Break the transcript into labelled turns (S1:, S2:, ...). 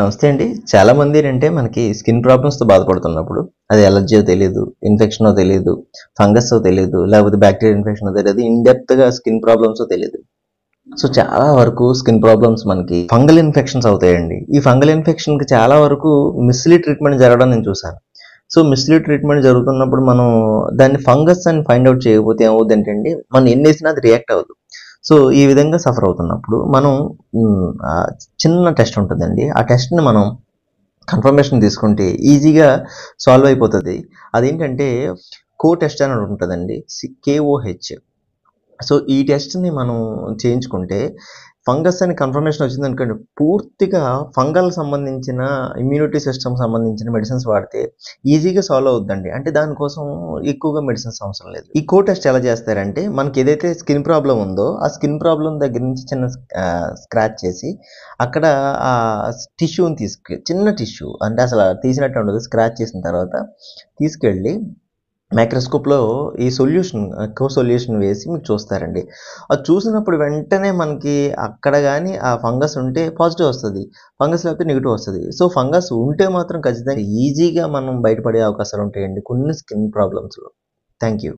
S1: నమస్తే అండి. చాలామంది ఏంటంటే మనకి స్కిన్ ప్రాబ్లమ్స్‌తో బాధపడుతున్నప్పుడు అది అలర్జీయో తెలీదు, ఇన్ఫెక్షనో తెలీదు, ఫంగస్సో తెలీదు, లేకపోతే బాక్టీరియల్ ఇన్ఫెక్షనో తెలీదు, ఇన్ డెప్త్‌గా స్కిన్ ప్రాబ్లమ్సో తెలీదు. సో, చాలా వరకు స్కిన్ ప్రాబ్లమ్స్ మనకి ఫంగల్ ఇన్ఫెక్షన్స్ అవుతాయండి. ఈ ఫంగల్ ఇన్ఫెక్షన్‌కి చాలా వరకు మిస్లీడ్ ట్రీట్మెంట్ జరగడం నేను చూసాను. సో, మిస్లీడ్ ట్రీట్మెంట్ జరుగుతున్నప్పుడు మనం దాన్ని ఫంగస్ అని ఫైండ్ ఔట్ చేయకపోతే ఏమవుద్దంటే అండి, మనం ఎన్నేసినా అది రియాక్ట్ అవ్వదు. సో, ఈ విధంగా సఫర్ అవుతున్నప్పుడు మనం చిన్న టెస్ట్ ఉంటదండి. ఆ టెస్ట్‌ని మనం కన్ఫర్మేషన్ తీసుకుంటే ఈజీగా సాల్వ్ అయిపోతది. అదేంటంటే టెస్ట్ అని ఉంటదండి. KOH. సో, ఈ టెస్ట్‌ని మనం చేయించుకుంటే ఫంగస్ అని కన్ఫర్మేషన్ వచ్చిందనుకోండి, పూర్తిగా ఫంగల్ సంబంధించిన ఇమ్యూనిటీ సిస్టమ్ సంబంధించిన మెడిసిన్స్ వాడితే ఈజీగా సాల్వ్ అవుద్దండి. అంటే దానికోసం ఎక్కువగా మెడిసిన్స్ అవసరం లేదు. ఈ టెస్ట్ ఎలా చేస్తారంటే, మనకేదైతే స్కిన్ ప్రాబ్లమ్ ఉందో, ఆ స్కిన్ ప్రాబ్లమ్ దగ్గర నుంచి చిన్న స్క్రాచ్ చేసి, అక్కడ టిష్యూని చిన్న టిష్యూ అంటే అసల తీసినట్టే ఉండదు. స్క్రాచ్ చేసిన తర్వాత తీసుకెళ్ళి మైక్రోస్కోప్‌లో ఈ సొల్యూషన్ వేసి మీకు చూస్తారండి. అది చూసినప్పుడు వెంటనే మనకి అక్కడ గాని ఆ ఫంగస్ ఉంటే పాజిటివ్ వస్తది. ఫంగస్ లేకపోతే నెగెటివ్ వస్తది. సో, ఫంగస్ ఉంటే మాత్రం ఖచ్చితంగా ఈజీగా మనం బయటపడే అవకాశాలుంటాయండి కొన్ని స్కిన్ ప్రాబ్లమ్స్‌లో. Thank you.